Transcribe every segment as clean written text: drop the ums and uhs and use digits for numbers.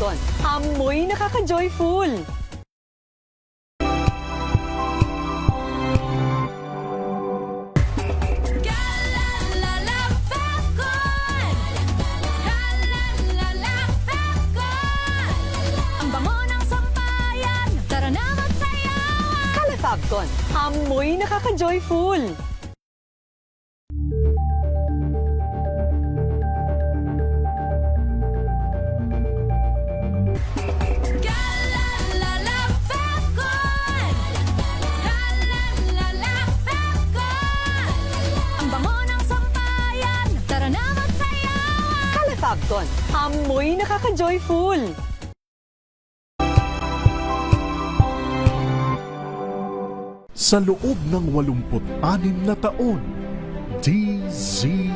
Kalafabton, amoy nakaka-joyful. Kalafabton, amoy nakaka-joyful. Kalafabton, amoy nakaka-joyful. Sa loob ng 86 na taon, DZRH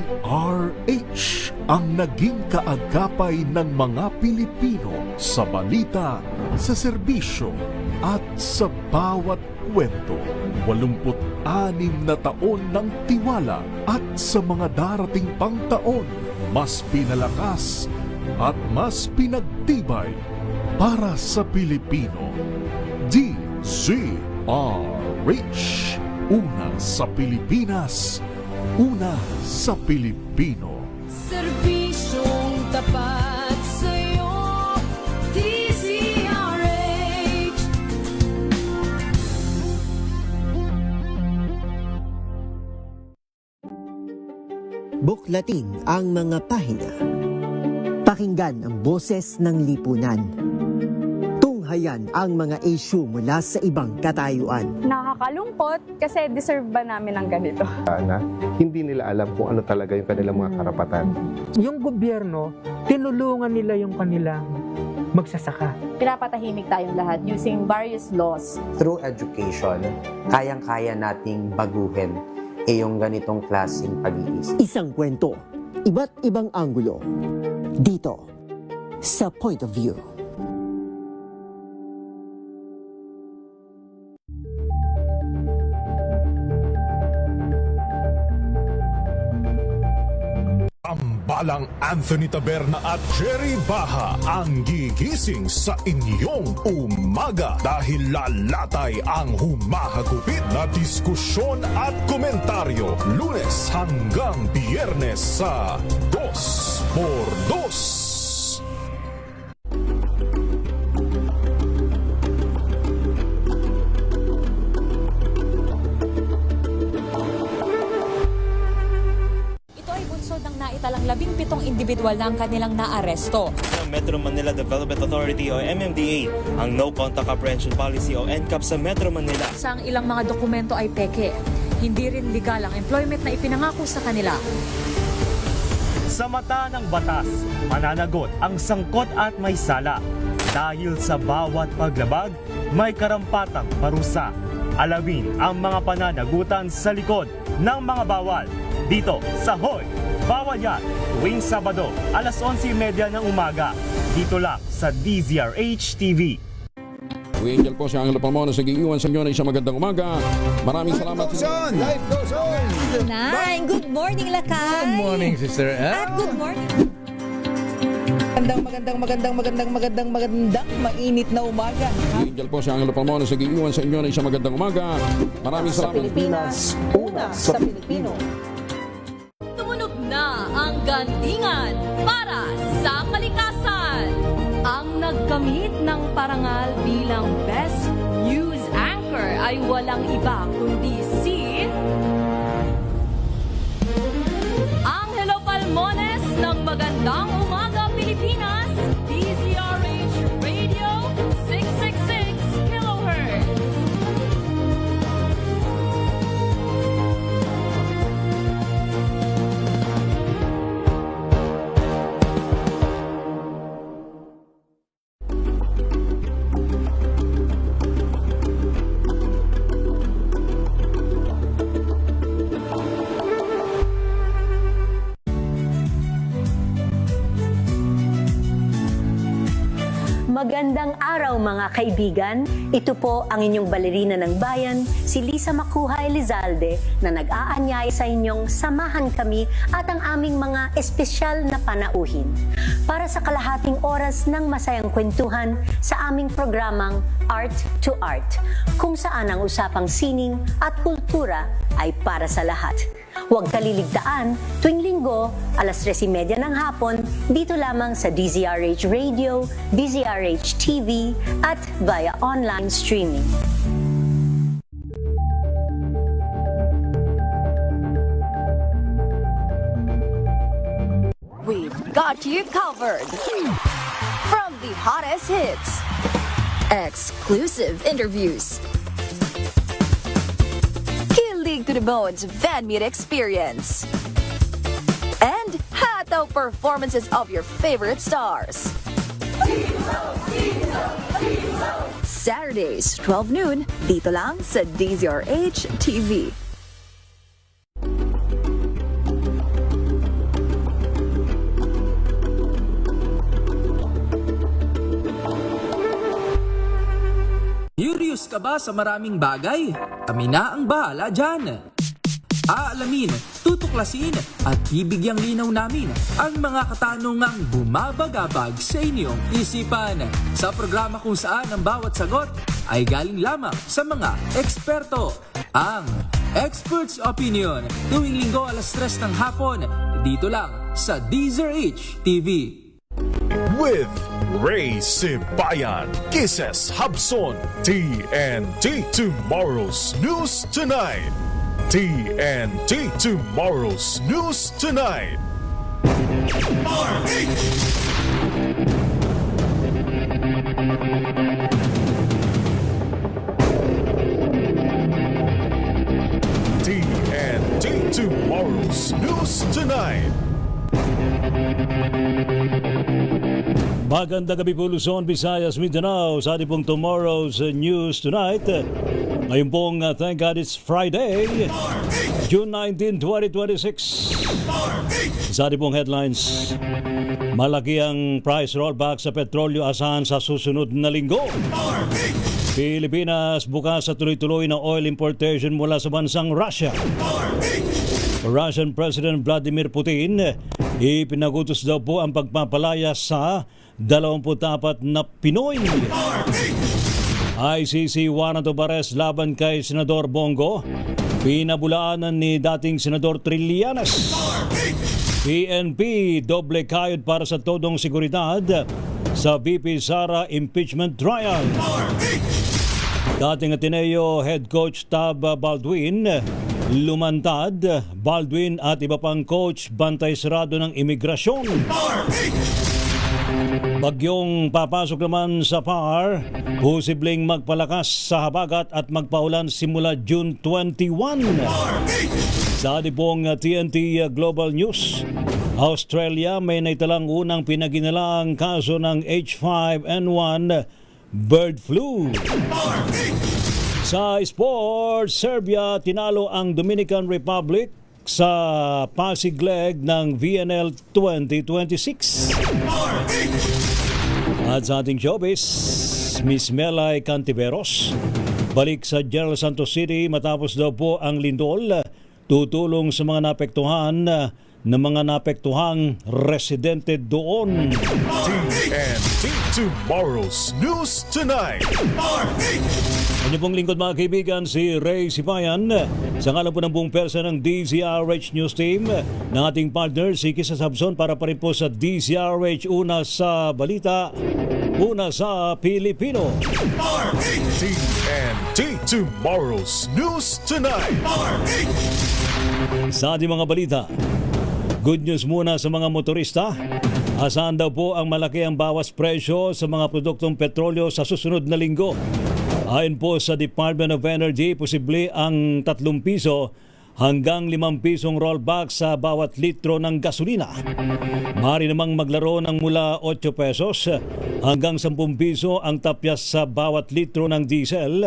ang naging kaagapay ng mga Pilipino sa balita, sa serbisyo at sa bawat kwento. 86 na taon ng tiwala at sa mga darating pang taon, mas pinalakas at mas pinagtibay para sa Pilipino. DZRH, una sa Pilipinas, una sa Pilipino. Serbisyong tapat sa'yo, DZRH. Buklatin ang mga pahina. Pakinggan ang boses ng lipunan. Tunghayan ang mga issue mula sa ibang katayuan. Nakakalungkot kasi deserve ba namin ng ganito? Na hindi nila alam kung ano talaga yung kanilang mga karapatan. Yung gobyerno, tinulungan nila yung kanilang magsasaka. Pinapatahimik tayong lahat using various laws. Through education, kayang-kaya nating baguhin yung ganitong klaseng pag-iisip. Isang kwento, iba't ibang anggulo. Dito, sa Point of View. Tambalang Anthony Taberna at Jerry Baha ang gigising sa inyong umaga dahil lalatay ang humahagupit na diskusyon at komentaryo Lunes hanggang Biyernes sa 2x2. Naitalang 17 individual na ang kanilang naaresto. Ng Metro Manila Development Authority o MMDA ang No Contact Apprehension Policy o NCAP sa Metro Manila. Sa ang ilang mga dokumento ay peke. Hindi rin legal ang employment na ipinangako sa kanila. Sa mata ng batas, mananagot ang sangkot at may sala. Dahil sa bawat paglabag, may karampatang parusa. Alamin ang mga pananagutan sa likod ng mga bawal. Dito sa Hoy! Bawal Yan, tuwing Sabado, alas 11:30 ng umaga. Dito lang sa DZRH TV. Angel po si Angelo Palmona sa giiwan sa inyo na isang magandang umaga. Maraming salamat. Life goes on! Good morning, Lakay! Good morning, Sister Anne. At good morning! Magandang mainit na umaga. Angel po si Angelo Palmona sa giiwan sa inyo na isang magandang umaga. Maraming salamat. Pilipinas, una sa Pilipino. Tumunog na ang gandingan para sa kalikasan. Ang nagkamit ng parangal bilang Best News Anchor ay walang iba kundi si Angelo Palmones ng Magandang Umaga Pilipinas, DZRH Radio 666 kHz. Magandang araw mga kaibigan. Ito po ang inyong balerina ng bayan, si Lisa Makuha Elizalde, na nag-aanyaya sa inyong samahan kami at ang aming mga espesyal na panauhin para sa kalahating oras ng masayang kwentuhan sa aming programang Art to Art, kung saan ang usapang sining at kultura ay para sa lahat. Huwag kaliligtaan, tuwing linggo, alas 3:30 ng hapon, dito lamang sa DZRH Radio, DZRH TV, at via online streaming. We've got you covered. From the hottest hits, exclusive interviews, kilig to the bones fan meet experience, and hataw performances of your favorite stars. Saturdays, 12 noon, dito lang sa DZRH TV. Curious ka ba sa maraming bagay? Kami na ang bahala dyan. Aalamin, tutuklasin at ibigyang linaw namin ang mga katanungang bumabagabag sa inyong isipan. Sa programa kung saan ang bawat sagot ay galing lamang sa mga eksperto. Ang Expert's Opinion, tuwing linggo alas 3 ng hapon, dito lang sa DZRH TV. With Ray Sibayan, Kisses Habson, TNT Tomorrow's News Tonight. TNT Tomorrow's News Tonight. TNT Tomorrow's News Tonight. Magandang gabi po Luzon, Visayas, Mindanao sa ating pong Tomorrow's News Tonight. Ngayon pong thank God it's Friday, June 19, 2026. Sa ating pong headlines, malaki ang price rollback sa petrolyo asahan sa susunod na linggo. Pilipinas bukas sa tuloy-tuloy na oil importation mula sa bansang Russia. Russian President Vladimir Putin, ipinagutos daw po ang pagpapalaya sa 24 na Pinoy. ICC warrant of arrest laban kay Senador Bongo, pinabulaanan ni dating Senador Trillanes. PNP, doble kayod para sa todong seguridad sa VP Sara impeachment trial. Dating Ateneo head coach Tab Baldwin, lumantad. Baldwin at iba pang coach bantay sarado ng imigrasyon. Bagyong papasok naman sa PAR, posibleng magpalakas sa habagat at magpaulan simula June 21. Sa pong TNT Global News, Australia may naitalang unang pinaginalang kaso ng H5N1 bird flu. Sa sports, Serbia tinalo ang Dominican Republic sa Pasig leg ng VNL 2026. At sa ating showbiz, Miss Melay Cantiveros balik sa General Santos City matapos daw po ang lindol, tutulong sa mga napektuhan ng mga napektuhang residente doon. TNT Tomorrow's News Tonight. Ano pong lingkod mga kaibigan, si Ray Sibayan. Sa ngalan po ng buong persa ng DZRH News Team, ng ating partner si Kisses Habson para pa rin po sa DZRH Una sa Balita, Una sa Pilipino. TNT Tomorrow's News Tonight. Sa ating mga balita, good news muna sa mga motorista. Asahan daw po ang malaki ang bawas presyo sa mga produktong petrolyo sa susunod na linggo. Ayon po sa Department of Energy, posible ang 3 piso hanggang 5 pisong rollback sa bawat litro ng gasolina. Maaari namang maglaro ng mula 8 pesos hanggang 10 piso ang tapyas sa bawat litro ng diesel,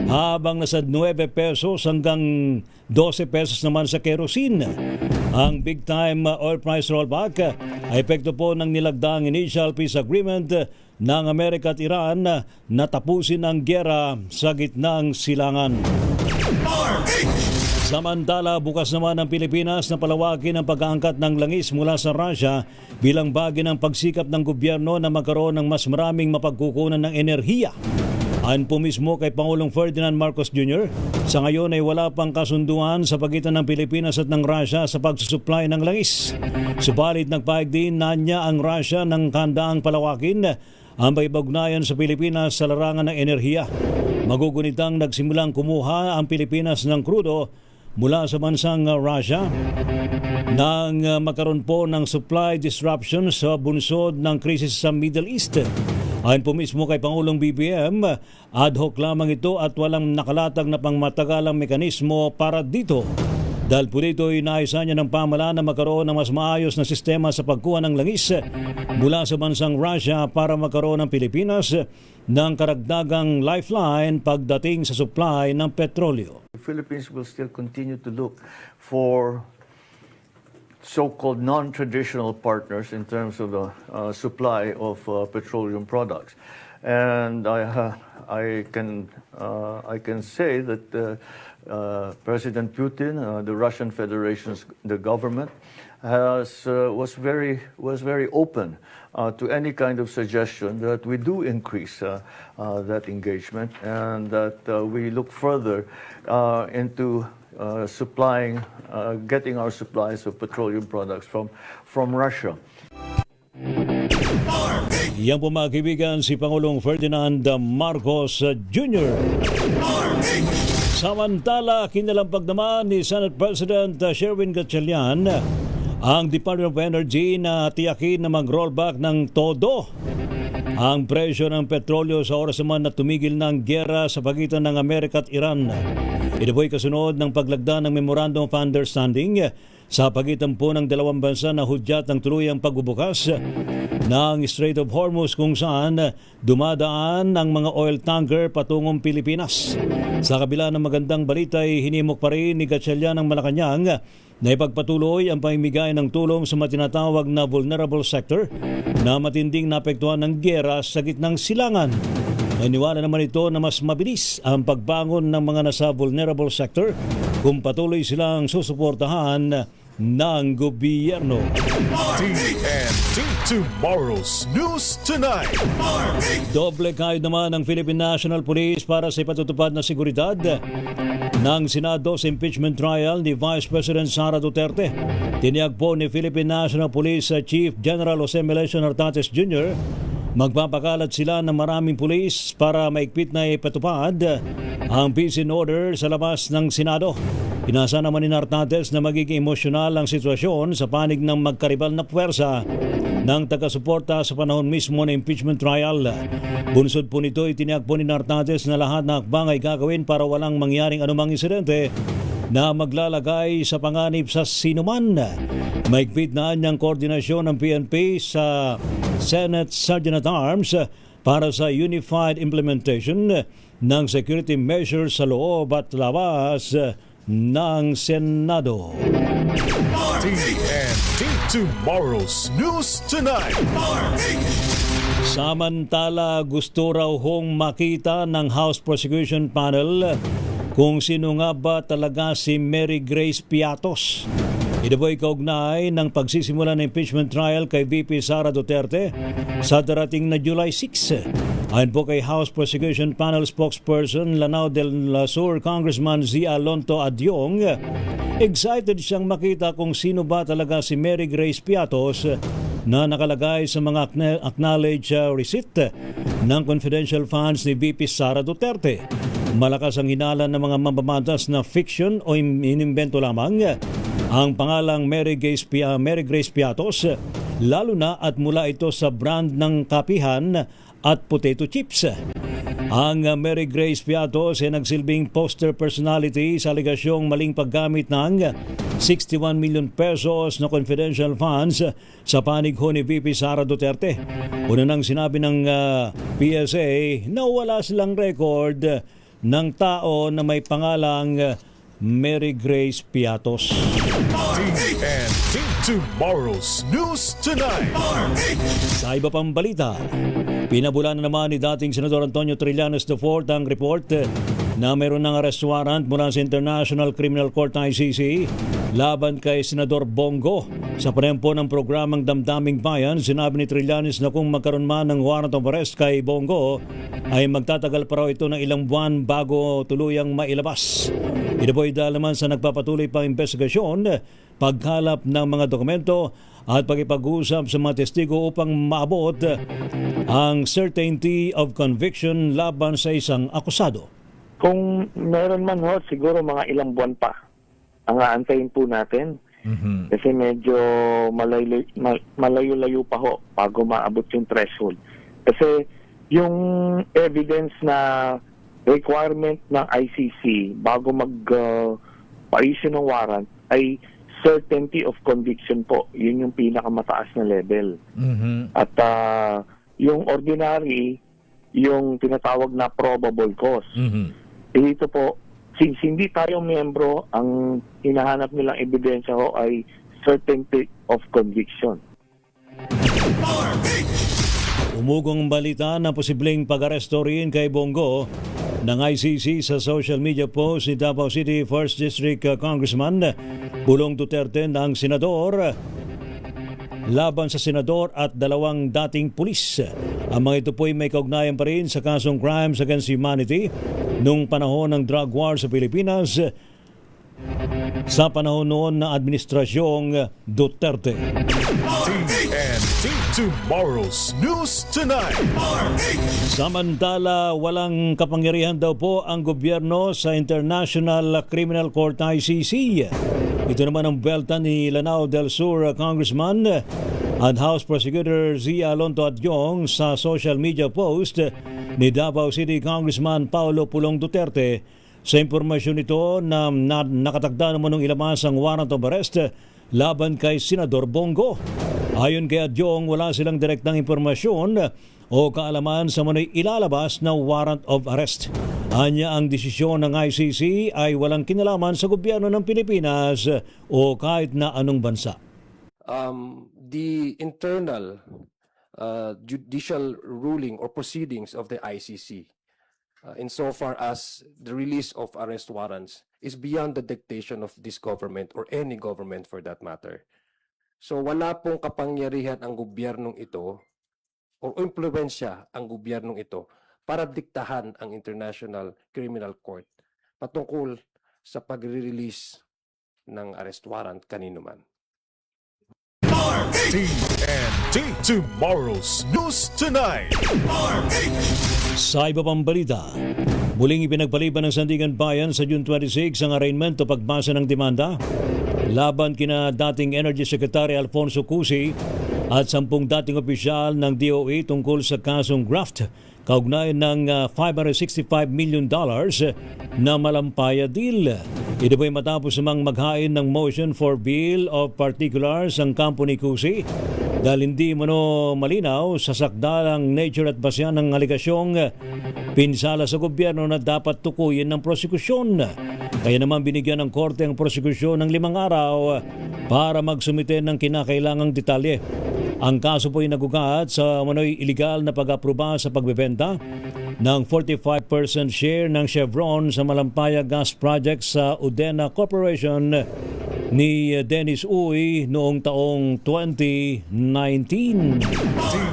habang nasa 9 pesos hanggang 12 pesos naman sa kerosene. Ang big-time oil price rollback ay epekto po ng nilagdaang initial peace agreement ng Amerika at Iran na tapusin ang gyera sa gitnang silangan. Samantala, bukas naman ang Pilipinas na palawakin ang pag-aangkat ng langis mula sa Russia bilang bahagi ng pagsikap ng gobyerno na magkaroon ng mas maraming mapagkukunan ng enerhiya. Ayon po mismo kay Pangulong Ferdinand Marcos Jr., sa ngayon ay wala pang kasunduan sa pagitan ng Pilipinas at ng Russia sa pagsusupply ng langis. Subalit nagpahig din na niya ang Russia ng kandaang palawakin ang paibagnayan sa Pilipinas sa larangan ng enerhiya. Magugunitang nagsimulang kumuha ang Pilipinas ng krudo mula sa bansang Russia nang magkaroon po ng supply disruption sa bunsod ng krisis sa Middle East. Ayon po mismo kay Pangulong BBM, ad hoc lamang ito at walang nakalatag na pangmatagalang mekanismo para dito. Dahil po dito, inaisa niya ng pamahalaan na magkaroon ng mas maayos na sistema sa pagkuha ng langis mula sa bansang Russia para magkaroon ng Pilipinas ng karagdagang lifeline pagdating sa supply ng petrolyo. The Philippines will still continue to look for so-called non-traditional partners in terms of the supply of petroleum products, and I can say that President Putin, the Russian Federation's the government, was very open to any kind of suggestion that we do increase that engagement and that we look further into getting our supplies of petroleum products from Russia. Yan po mga kaibigan, si Pangulong Ferdinand Marcos Jr. Samantala, kinalampag naman ni Senate President Sherwin Gatchalian ang Department of Energy na tiyakin na mag-rollback ng todo ang presyo ng petrolyo sa oras naman na tumigil ng gyera sa pagitan ng Amerika at Iran. Ito po'y kasunod ng paglagda ng Memorandum of Understanding sa pagitan po ng dalawang bansa na hudyat ng tuluyang pagbubukas ng Strait of Hormuz kung saan dumadaan ang mga oil tanker patungong Pilipinas. Sa kabila ng magandang balita ay hinimok pa rin ni Gatchalian ng Malacanang na ipagpatuloy ang pamimigay ng tulong sa matinatawag na vulnerable sector na matinding naapektuhan ng gyera sa gitnang silangan. Naniwala naman ito na mas mabilis ang pagbangon ng mga nasa vulnerable sector kung patuloy silang susuportahan ng gobyerno. TNT Tomorrow's News Tonight. Doble kahit naman ang Philippine National Police para sa ipatutupad na seguridad ng Senado sa impeachment trial ni Vice President Sara Duterte. Tiniyag po ni Philippine National Police Chief General Jose Melesio Nartates Jr. magpapakalat sila ng maraming pulis para maigpit na ipatupad ang peace and order sa labas ng Senado. Pinasa naman ni Nartates na magiging emosyonal ang sitwasyon sa panig ng magkaribal na puwersa ng taga-suporta sa panahon mismo ng impeachment trial. Bunsod po nito, itiniyag po ni Nartates na lahat na hakbang ay gagawin para walang mangyaring anumang insidente na maglalagay sa panganib sa sinuman. Maigpit na niyang koordinasyon ng PNP sa Senate Sergeant at Arms para sa unified implementation ng security measures sa loob at labas ng Senado. TNT Tomorrow's News Tonight. Samantala, gusto raw hong makita ng House Prosecution Panel kung sino nga ba talaga si Mary Grace Piatos. Ito po'y kaugnay ng pagsisimula ng impeachment trial kay VP Sara Duterte sa darating na July 6. Ayon po kay House Prosecution Panel spokesperson Lanao del Sur Congressman Zia Alonto Adyong, excited siyang makita kung sino ba talaga si Mary Grace Piatos na nakalagay sa mga acknowledged receipt ng confidential funds ni VP Sara Duterte. Malakas ang hinala ng mga mamamatas na fiction o inimbento lamang ang pangalang Mary Grace Piatos, lalo na at mula ito sa brand ng kapihan at potato chips. Ang Mary Grace Piatos ay nagsilbing poster personality sa aligasyong maling paggamit ng 61 million pesos na confidential funds sa panig ho ni VP Sara Duterte. Una nang sinabi ng PSA na wala silang record ng tao na may pangalang Mary Grace Piatos. TNT Tomorrow's News Tonight. Sa iba pang balita, pinabulan na naman ni dating Senador Antonio Trillanes IV ang report na mayroon ng arrest warrant mula sa International Criminal Court ICC laban kay Senador Bongo. Sa panempo ng programang Damdaming Bayan, sinabi ni Trillanes na kung magkaroon man ng warrant of arrest kay Bongo ay magtatagal pa raw ito ng ilang buwan bago tuluyang mailabas. Ito po ay dahil naman sa nagpapatuloy pang investigasyon, pagkalap ng mga dokumento at pag-ipag-usap sa mga testigo upang maabot ang certainty of conviction laban sa isang akusado. Kung meron man ho, siguro mga ilang buwan pa ang aantayin po natin. Kasi medyo malayo-layo pa ho bago maabot yung threshold. Kasi yung evidence na requirement ng ICC bago mag-pa-issue ng warrant ay certainty of conviction po. Yun yung pinakamataas na level. At yung ordinary, yung tinatawag na probable cause. Dito po, since hindi tayo miyembro, ang hinahanap nilang ebidensya ho ay certainty of conviction. Umugong balita na posibleng pag-aresto rin kay Bongo ng ICC sa social media post ni Davao City 1st District Congressman Pulong Duterte ng senador laban sa senador at dalawang dating pulis. Ang mga ito po ay may kaugnayan pa rin sa kasong crimes against humanity nung panahon ng drug war sa Pilipinas sa panahon noon na administrasyong Duterte. TNT Tomorrow's News Tonight. Samantala, walang kapangyarihan daw po ang gobyerno sa International Criminal Court ICC. Ito naman ang belta ni Lanao del Sur Congressman at House Prosecutor Zia Alonto Adyong sa social media post ni Davao City Congressman Paulo Pulong Duterte. Sa impormasyon nito na nakatagda naman ng ilabas ang warrant of arrest laban kay Senador Bongo. Ayon kay Adyong, wala silang direktang impormasyon o kaalaman sa manoy ilalabas na warrant of arrest. Anya ang desisyon ng ICC ay walang kinalaman sa gobyerno ng Pilipinas o kahit na anong bansa. The internal judicial ruling or proceedings of the ICC insofar as the release of arrest warrants is beyond the dictation of this government or any government for that matter. So wala pong kapangyarihan ang gobyernong ito o impluwensya ang gobyernong ito para diktahan ang International Criminal Court patungkol sa pagre-release ng arrest warrant kanino man. TNT Tomorrow's News Tonight. Sa iba pang balita, muling ipinagpaliban ng Sandigan Bayan sa June 26 ang arraignment o pagbasa ng demanda laban kina dating Energy Secretary Alfonso Cusi at 10 dating opisyal ng DOE tungkol sa kasong graft kaugnay ng $565 million na malampaya deal. Ito po'y matapos namang maghain ng motion for bill of particulars ang kampo ni Cusi dahil hindi malinaw sa sakdalang nature at basyan ng aligasyong pinsala sa gobyerno na dapat tukuyin ng prosekusyon. Kaya naman binigyan ng korte ang prosekusyon ng 5 araw para magsumite ng kinakailangang detalye. Ang kaso po ay nagugat sa manoy iligal na pag-aproba sa pagbebenta ng 45% share ng Chevron sa Malampaya Gas Project sa Udena Corporation ni Dennis Uy noong taong 2019.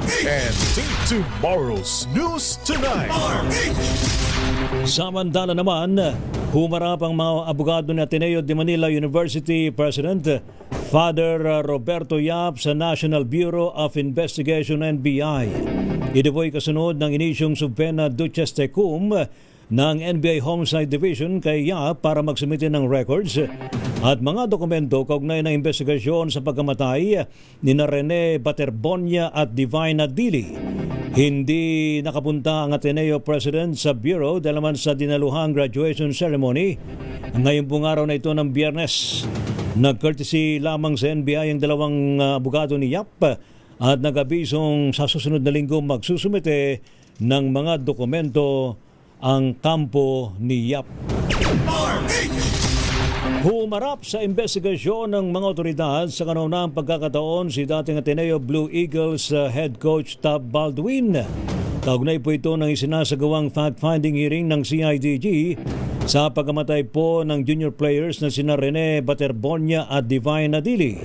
TNT Tomorrow's News Tonight. Samantala naman, humarap ang mga abogado ni Ateneo de Manila University President Father Roberto Yap sa National Bureau of Investigation NBI. Ito po'y kasunod ng inisyong subpena Duces Tecum ng NBI Homicide Division kay Yap para magsumite ng records at mga dokumento kaugnay ng investigasyon sa pagkamatay ni Rene Baterbonia at Divina Dili. Hindi nakapunta ang Ateneo President sa Bureau dahil naman sa dinaluhang graduation ceremony ngayong pong araw na ito ng Biyernes. Nag-courtesy lamang sa NBI ang dalawang abogado ni Yap at nag-abisong sa susunod na linggo magsusumite ng mga dokumento ang kampo ni Yap. Humarap sa investigasyon ng mga otoridad sa kanunang pagkakataon si dating Ateneo Blue Eagles head coach Tab Baldwin. Kaugnay po ito ng isinasagawang fact-finding hearing ng CIDG sa pagkamatay po ng junior players na sina Rene Baterbonia at Divine Adili.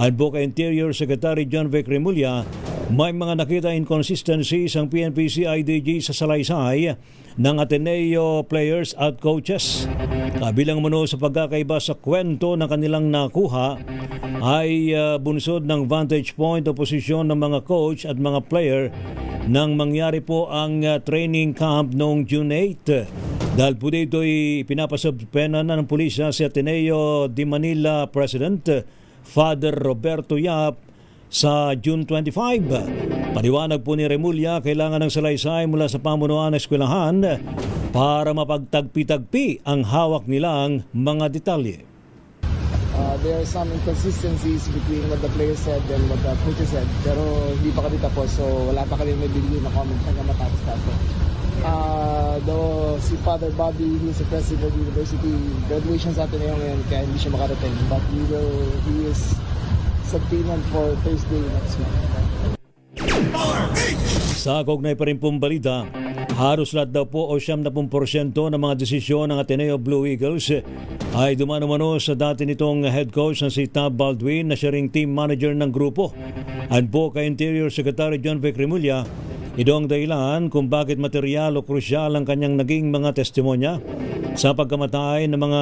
Ayon po kay Interior Secretary John Vic Remulla, may mga nakita inconsistencies ang PNP CIDG sa salaysay ng Ateneo players at coaches. Kabilang mano sa pagkakaiba sa kwento na kanilang nakuha ay bunsod ng vantage point o posisyon ng mga coach at mga player nang mangyari po ang training camp noong June 8. Dahil po dito ay pinapasubpena na ng pulisya si Ateneo de Manila President Father Roberto Yap sa June 25. Paliwanag po ni Remulla, kailangan ng salaysay mula sa pamunuan ng eskwelahan para mapagtagpi-tagpi ang hawak nilang mga detalye. There are some inconsistencies between what the players said and what the coaches said. Pero hindi pa kami tapos, so wala pa kami may bigay na comment hanggang matapos natin. Though si Father Bobby, who is the president of the university, graduation sa atin ngayon kaya hindi siya makarating. But he is subpoenaed for Thursday next week. Sa kaugnay pa rin pong balita, halos lahat daw po o 70% ng mga desisyon ng Ateneo Blue Eagles ay dumano-mano sa dati nitong head coach na si Tab Baldwin na siya ring team manager ng grupo. Ayon po kay Interior Secretary John Vic Remulla, ito ang dahilan kung bakit material o krusyal ang kanyang naging mga testimonya sa pagkamatay ng mga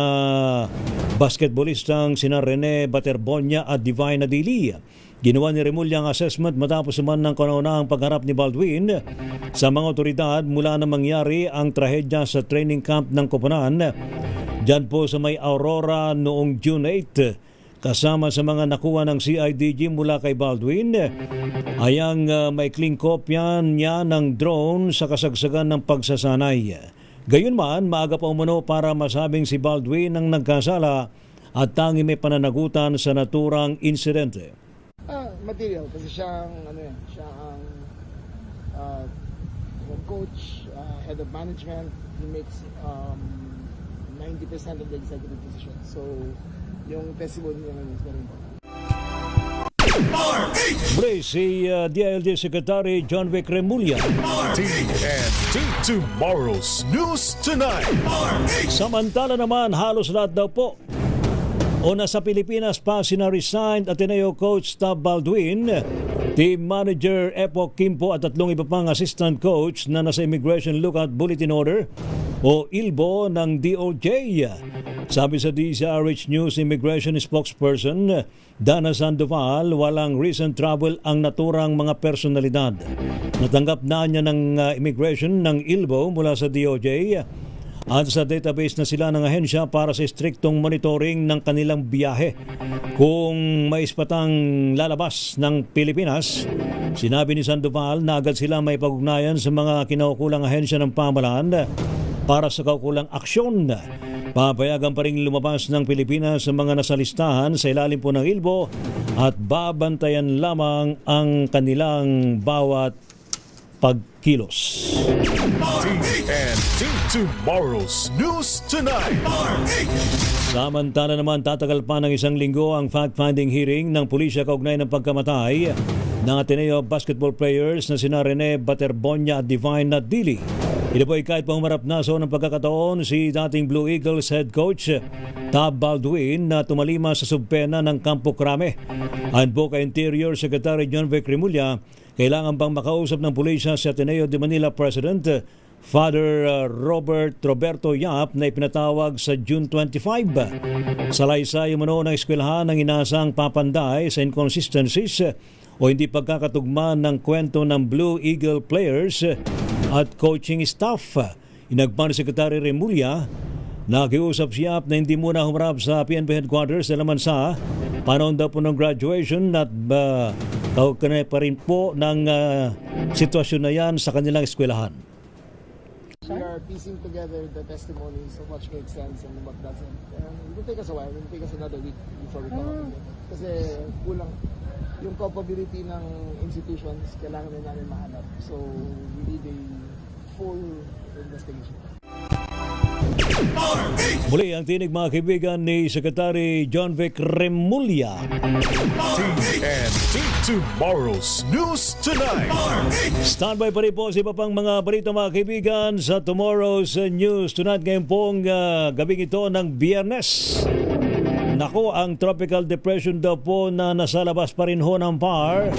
basketballistang sina Rene Baterbonia at Divine Adili. Ginawa ni Remulla ang assessment matapos naman ng kauna-unahang pagharap ni Baldwin sa mga otoridad mula na mangyari ang trahedya sa training camp ng Koponan dyan po sa may Aurora noong June 8. Kasama sa mga nakuha ng CIDG mula kay Baldwin ay ang maikling kopya niya ng drone sa kasagsagan ng pagsasanay. Gayunman, maaga pa umano para masabing si Baldwin ang nagkasala at tangi may pananagutan sa naturang insidente. Material kasi siya ang coach, head of management. He makes 90% of the executive decision. So yung testimony niya is very important. Muli si DILG Secretary John Vic Remulla. TNT Tomorrow's News Tonight. Samantala naman, halos lahat daw po o nasa Pilipinas pa sina resigned Ateneo coach Tab Baldwin, team manager Epo Kimpo at 3 iba pang assistant coach na nasa Immigration Lookout Bulletin Order o ILBO ng DOJ. Sabi sa DZRH News Immigration spokesperson Dana Sandoval, walang recent travel ang naturang mga personalidad. Natanggap na niya ng immigration ng ILBO mula sa DOJ at sa database na sila ng ahensya para sa striktong monitoring ng kanilang biyahe. Kung may ispatang lalabas ng Pilipinas, sinabi ni Sandoval na agad sila may pag-ugnayan sa mga kinaukulang ahensya ng pamahalaan para sa kaukulang aksyon. Papayagan pa rin lumabas ng Pilipinas sa mga nasa listahan sa ilalim po ng ILBO at babantayan lamang ang kanilang bawat pagkilos. TNT Tomorrow's News Tonight. Samantala naman, tatagal pa ng 1 linggo ang fact-finding hearing ng pulisya kaugnay ng pagkamatay ng Ateneo basketball players na sina Rene Baterbonia at Divine Adili. Ito po ay kahit pa humarap na sa unang pagkakataon si dating Blue Eagles head coach Tab Baldwin na tumalima sa subpena ng Campo Crame. Ayon po kay Interior Secretary John Vic Remulla, kailangan bang makausap ng pulisya si Ateneo de Manila President Father Roberto Yap na ipinatawag sa June 25. Salaysay umano ng eskwelahan ng inasang papanday sa inconsistencies o hindi pagkakatugma ng kwento ng Blue Eagle players at coaching staff. Inagpan ni Secretary Remulla, nakiusap si Yap na hindi muna humarap sa PNP headquarters na naman sa panahon daw po ng graduation at kaugnay pa rin po ng sitwasyon na yan sa kanilang eskwelahan. We are piecing together the testimonies of what makes sense and what doesn't. And it will take us a while. It will take us another week before we come up with it. Kasi kulang yung culpability ng institutions, kailangan na namin mahanap. So we need a full investigation. Muli ang tinig mga kaibigan ni Secretary John Vic Remulla. TNT Tomorrow's News Tonight. Standby pa rin po si iba pang mga balita mga kaibigan sa Tomorrow's News Tonight ngayon pong gabing ito ng Biyernes. Nako, ang tropical depression daw po na nasa labas pa rin ho ng PAR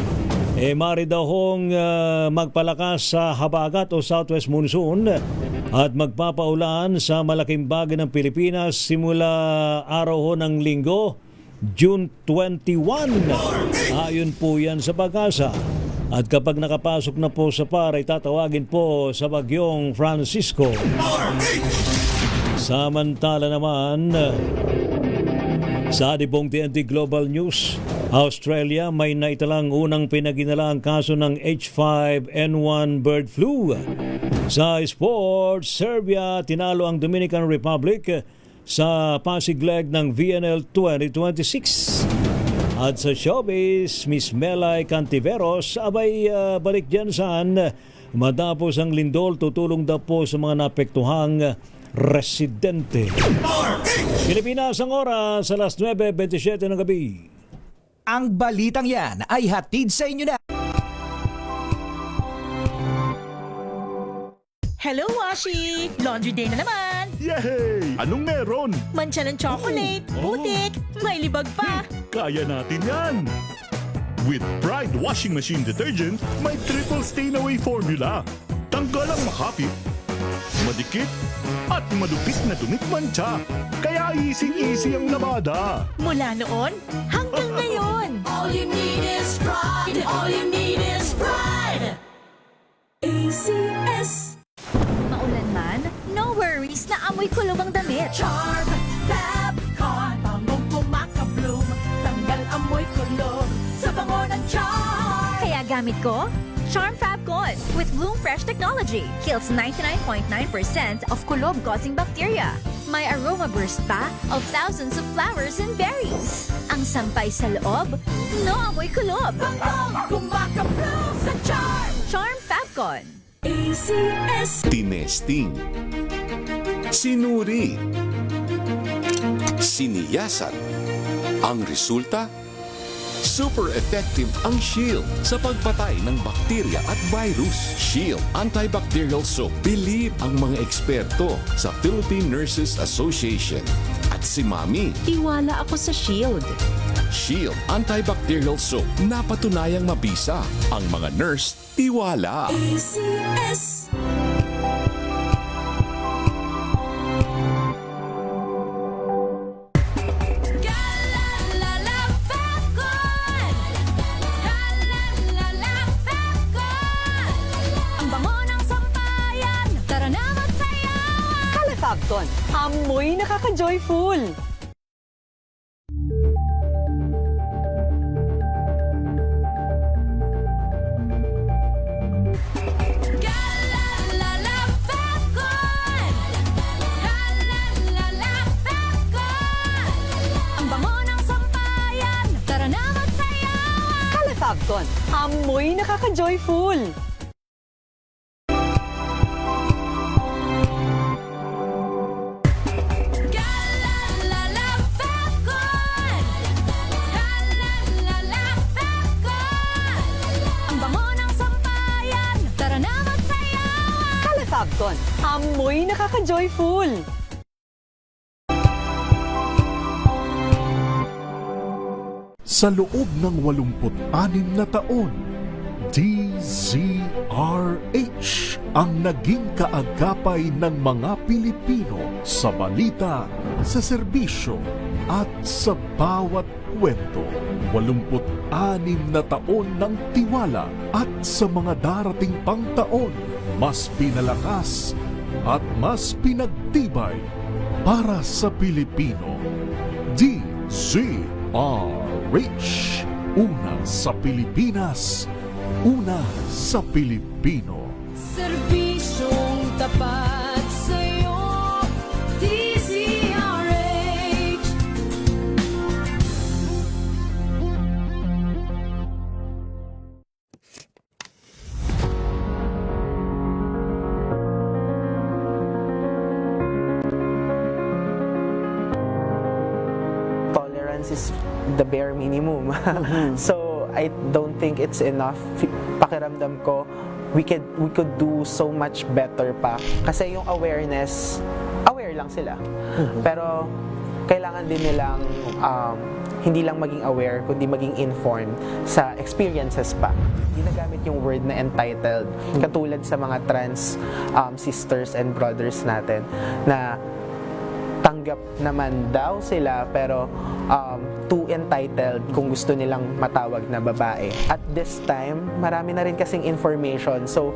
mari daw hong magpalakas sa habagat o southwest monsoon at magpapaulan sa malaking bagay ng Pilipinas simula araw ho ng linggo, June 21. Ayon po yan sa pag-asa. At kapag nakapasok na po sa PAR ay tatawagin po sa bagyong Francisco. Samantala naman, sa adibong TNT Global News, Australia may naitalang unang pinaginalaang kaso ng H5N1 bird flu. Sa sports, Serbia tinalo ang Dominican Republic sa Pasig leg ng VNL 2026. At sa showbiz, Miss Melay Cantiveros abay balik dyan saan matapos ang lindol, tutulong daw po sa mga naapektuhang residente. Pilipinas ang oras sa alas 9:27 ng gabi. Ang balitang yan ay hatid sa inyo na. Hello, Washi! Laundry day na naman! Yay! Anong meron? Mancha ng chocolate, putik, may libag pa. Kaya natin yan! With Pride Washing Machine Detergent, may triple stain-away formula. Tanggal ang makapit, madikit, at malupit na dumit mancha. Kaya easy-easy ang labada. Mula noon hanggang ngayon. All you need is pride. All you need is pride. ACS. Maulan man, no worries na amoy kulob ang damit. Charm Fabcon, bangong kumakabloom, tanggal amoy kulob sa bango ng Charm. Kaya gamit ko Charm Fabcon with Bloom Fresh technology. Kills 99.9% of kulob-causing bacteria. May aroma burst pa of thousands of flowers and berries. Ang sampay sa loob, no amoy kulob. Bangong kumakabloom sa Charm. Charm Fabcon. ACS. Tinesting, sinuri, siniyasan. Ang resulta, super effective ang Shield sa pagpatay ng bakterya at virus. Shield Antibacterial Soap. Believe ang mga eksperto sa Philippine Nurses Association. At si Mami. Tiwala ako sa Shield. Shield Antibacterial Soap. Napatunayang mabisa. Ang mga nurse, tiwala. ACS. Fabcon, amoy nakaka-joyful. Ang bango ng sampayan, tara na magsayawan. Kala Fabcon, amoy nakaka-joyful. Fabcon, amoy nakaka-joyful. Sa loob ng 86 na taon, DZRH ang naging kaagapay ng mga Pilipino sa balita, sa serbisyo at sa bawat kwento. 86 na taon ng tiwala at sa mga darating pang taon, mas pinalakas at mas pinagtibay para sa Pilipino. DZRH. Una sa Pilipinas, una sa Pilipino. Serbisyong tapat sa'yo, DZRH. the bare minimum. So I don't think it's enough. Pakiramdam ko, we could do so much better pa. Kasi yung awareness, aware lang sila. Pero kailangan din nilang hindi lang maging aware, kundi maging informed sa experiences pa. Ginagamit yung word na entitled, katulad sa mga trans sisters and brothers natin, na tanggap naman daw sila pero too entitled kung gusto nilang matawag na babae. At this time, marami na rin kasing information, so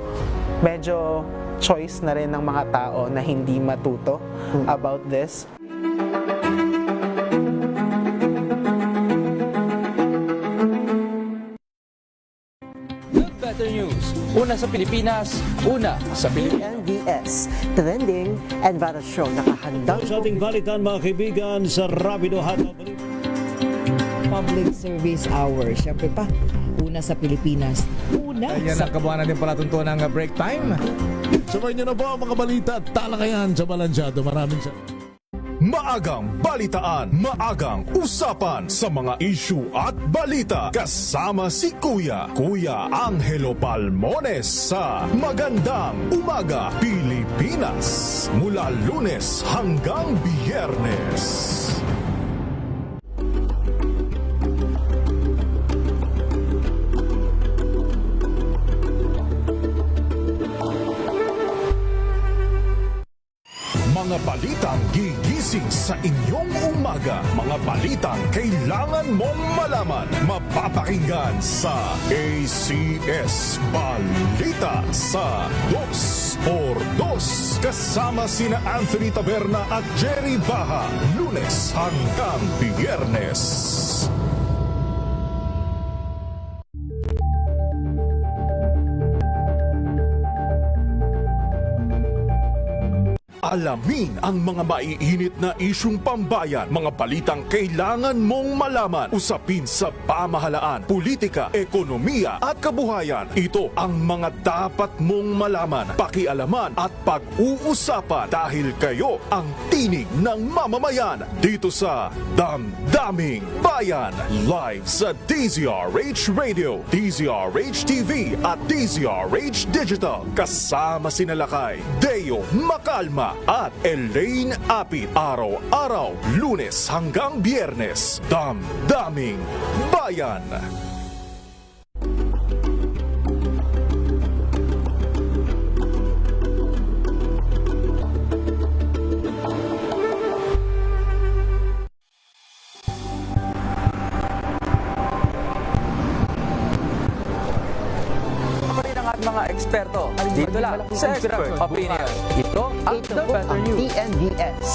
medyo choice na rin ng mga tao na hindi matuto about this. Better News. Una sa Pilipinas, una sa Pilipinas. NBS, trending and viral show nakahandang sa ating balitan mga kaibigan sa Rapido Hataw Public Service Hour. Siyempre pa, una sa Pilipinas. Una Ayan ang kabuuan natin palatuntunan ng break time. Sabay nyo na po ang mga balita at talakayan sa Balansyado. Maraming Maagang balitaan, maagang usapan sa mga issue at balita. Kasama si Kuya Angelo Palmones sa Magandang Umaga Pilipinas. Mula Lunes hanggang Biyernes. Mga balitang gigising sa inyong umaga. Mga balitang kailangan mong malaman. Mapapakinggan sa ACS Balita sa 2x2. Kasama sina Anthony Taberna at Jerry Baha. Lunes hanggang Biyernes. Alamin ang mga maiinit na isyung pambayan, mga balitang kailangan mong malaman, usapin sa pamahalaan, politika, ekonomiya at kabuhayan. Ito ang mga dapat mong malaman, pakialaman at pag-uusapan dahil kayo ang tinig ng mamamayan dito sa Damdaming Bayan. Live sa DZRH Radio, DZRH TV at DZRH Digital. Kasama sinalakay Deo Macalma at Elaine Apit. Araw-araw, Lunes hanggang Biyernes. Damdaming Bayan. Mga eksperto. Dito lang sa Expert Opinion. Ito ang The Better News. TNVS.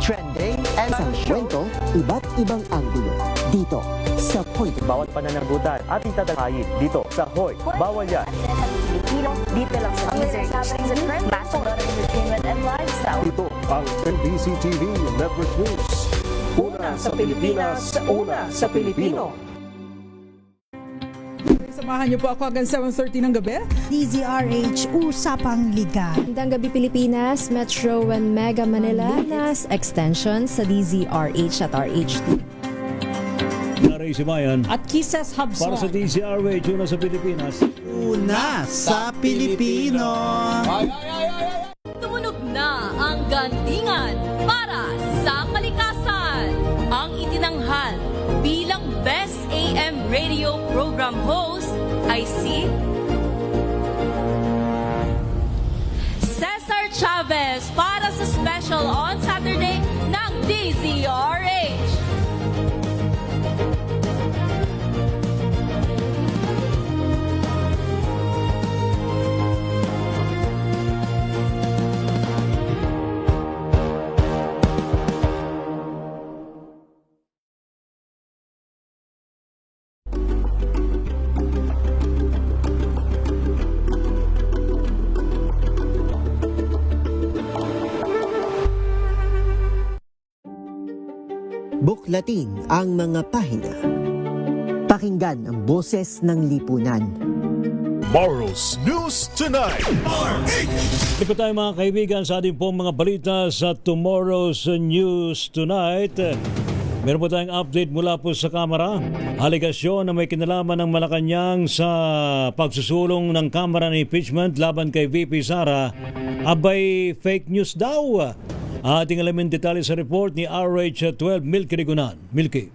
Trending and sa kwento, iba't ibang anggulo. Dito sa Point. Bawal pananagutan at itatalayin dito sa Hoy. Bawal yan. Dito lang sa DZRH. Masok entertainment and lifestyle. Ito ang NBC TV Network News. Una sa Pilipinas, una sa Pilipino. Samahan niyo po ako hanggang 7:30 ng gabi. DZRH Usapang Liga. Magandang gabi Pilipinas, Metro and Mega Manila, nas extension sa DZRH at RHT. Naray si Bayan At Kisses Hubson. para sa DZRH, una sa Pilipinas. Una sa Pilipino. Tumunog na ang gantingan para sa kalikasan. Ang itinanghal bilang Best AM Radio Program Host ay si Cesar Chavez para sa special on Saturday ng DZRH. Buklatin ang mga pahina. Pakinggan ang boses ng lipunan. Tomorrow's News Tonight. Ito tayo mga kaibigan sa ating pong mga balita sa Tomorrow's News Tonight. Meron po tayong update mula po sa Kamara. Aligasyon na may kinalaman ng Malacanang sa pagsusulong ng Kamara ng impeachment laban kay VP Sara, abay fake news daw. Ating alamin detalye sa report ni RH12 Milky Rigunan. Milky.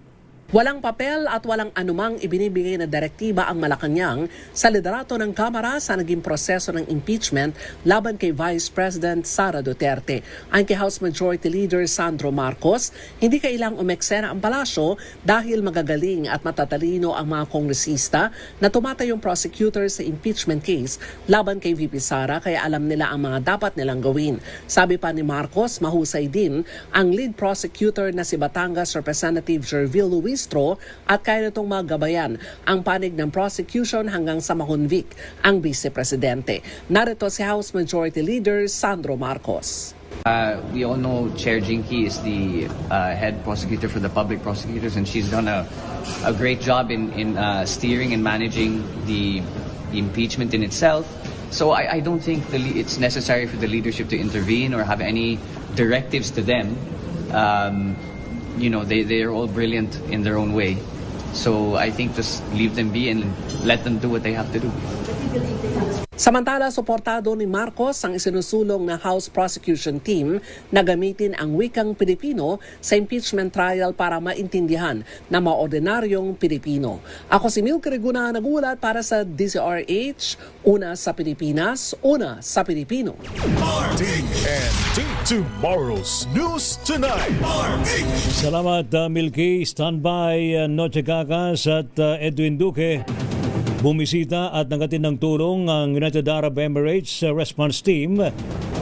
Walang papel at walang anumang ibinibigay na direktiba ang Malacanang sa liderato ng Kamara sa naging proseso ng impeachment laban kay Vice President Sara Duterte. Ayon kay House Majority Leader Sandro Marcos, hindi kailang umeksena ang palasyo dahil magagaling at matatalino ang mga kongresista na tumatayong prosecutor sa impeachment case laban kay VP Sara, kaya alam nila ang mga dapat nilang gawin. Sabi pa ni Marcos, mahusay din ang lead prosecutor na si Batangas Representative Jervil Luis at kaya nitong magabayan ang panig ng prosecution hanggang sa mahunvik ang vice-presidente. Narito si House Majority Leader Sandro Marcos. We all know Chair Jinky is the head prosecutor for the public prosecutors, and she's done a great job in steering and managing the impeachment in itself. So I don't think it's necessary for the leadership to intervene or have any directives to them. They are all brilliant in their own way. So I think just leave them be and let them do what they have to do. Samantala, suportado ni Marcos ang isinusulong na House Prosecution Team na gamitin ang wikang Pilipino sa impeachment trial para maintindihan na maordinaryong Pilipino. Ako si Milky Rigunan, nagulat para sa DZRH, una sa Pilipinas, una sa Pilipino. TNT Tomorrow's News Tonight. Salamat Milky. Standby Noche Kakas at Edwin Duque. Bumisita at nagatin ng tulong ang United Arab Emirates Response Team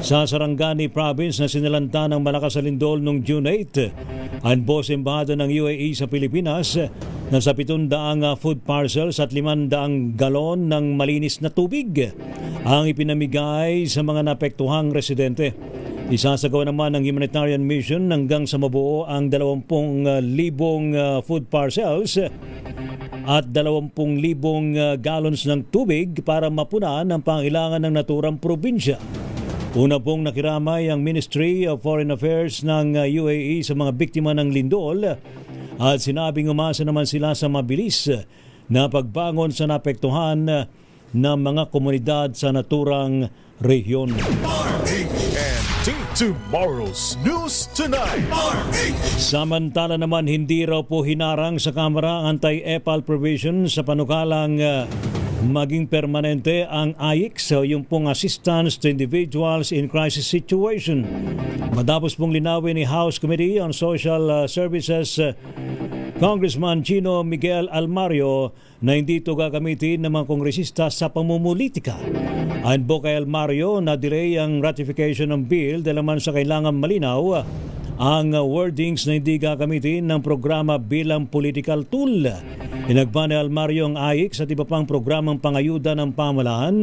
sa Sarangani Province na sinalanta ng malakas na lindol noong June 8. Ang boss embahada ng UAE sa Pilipinas na sa 700 food parcels at 500 galon ng malinis na tubig ang ipinamigay sa mga naapektuhang residente. Isasagawa naman ng humanitarian mission hanggang sa mabuo ang 20,000 food parcels at 20,000 gallons ng tubig para mapunan ang pangailangan ng naturang probinsya. Una pong nakiramay ang Ministry of Foreign Affairs ng UAE sa mga biktima ng lindol at sinabing umasa naman sila sa mabilis na pagbangon sa naapektuhan ng mga komunidad sa naturang rehiyon. Tomorrow's News Tonight. Samantala naman, hindi raw po hinarang sa Kamara ang anti-EPAL provision sa panukalang maging permanente ang AIC, yung pong Assistance to Individuals in Crisis Situation. Matapos pong linawin ni House Committee on Social Services Congressman Chino Miguel Almario na hindi ito gagamitin ng mga kongresista sa pamumulitika. Ayon po kay Almario, na-delay ang ratification ng bill dahil naman sa kailangan malinaw ang wordings na hindi gagamitin ng programa bilang political tool. Inagba ni Almario ang AIC at iba pang programang pangayuda ng pamahalaan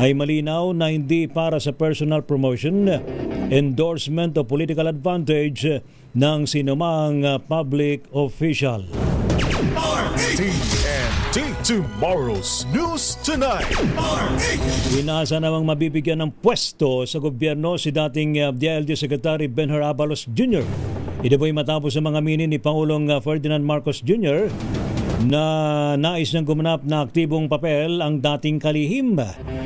ay malinaw na hindi para sa personal promotion, endorsement o political advantage ng sinumang public official. TNT Tomorrow's News Tonight. Inasa namang mabibigyan ng pwesto sa gobyerno si dating DILG Secretary Benhur Abalos Jr. Ito po'y matapos sa mga minin ni Pangulong Ferdinand Marcos Jr. na nais niyang gumanap na aktibong papel ang dating kalihim.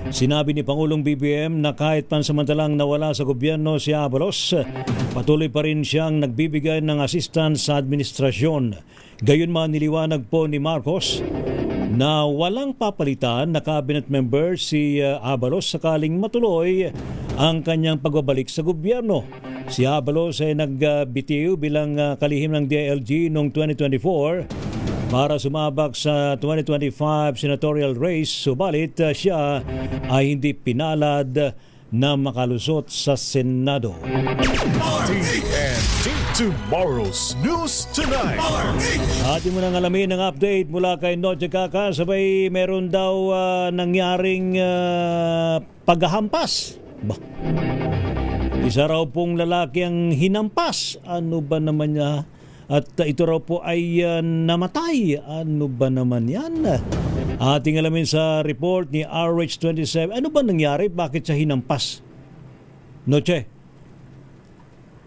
Sinabi ni Pangulong BBM na kahit pansamantalang nawala sa gobyerno si Abalos, patuloy pa rin siyang nagbibigay ng assistance sa administrasyon. Gayunman, niliwanag po ni Marcos na walang papalitan na cabinet member si Abalos sakaling matuloy ang kanyang pagbabalik sa gobyerno. Si Abalos ay nagbitiw bilang kalihim ng DILG noong 2024 para sumabak sa 2025 senatorial race, subalit siya ay hindi pinalad na makalusot sa Senado. TNT Tomorrow's News Tonight. Atin mo nang alamin ang update mula kay Noche Kaka. Sabay meron daw nangyaring paghahampas. Isa raw pong lalaki ang hinampas. Ano ba naman niya? At ito raw po ay namatay. Ano ba naman yan? Ating alamin sa report ni RH27. Ano ba nangyari? Bakit siya hinampas? Noche.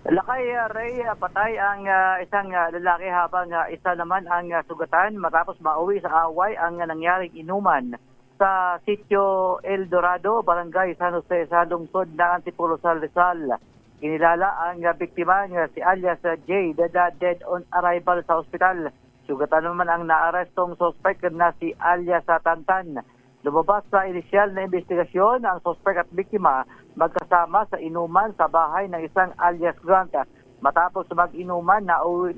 Lakay Ray, patay ang isang lalaki habang isa naman ang sugatan matapos mauwi sa away ang nangyaring inuman sa sitio El Dorado, Barangay San Jose sa lungsod ng Antipolo, Rizal. Kinilala ang biktima si alias J, dead on arrival sa ospital. Sugatan naman ang naarestong suspect na si alias Tantan. Lumabas sa inisyal na investigasyon ang suspect at biktima magkasama sa inuman sa bahay ng isang alias Grant. Matapos mag-inuman,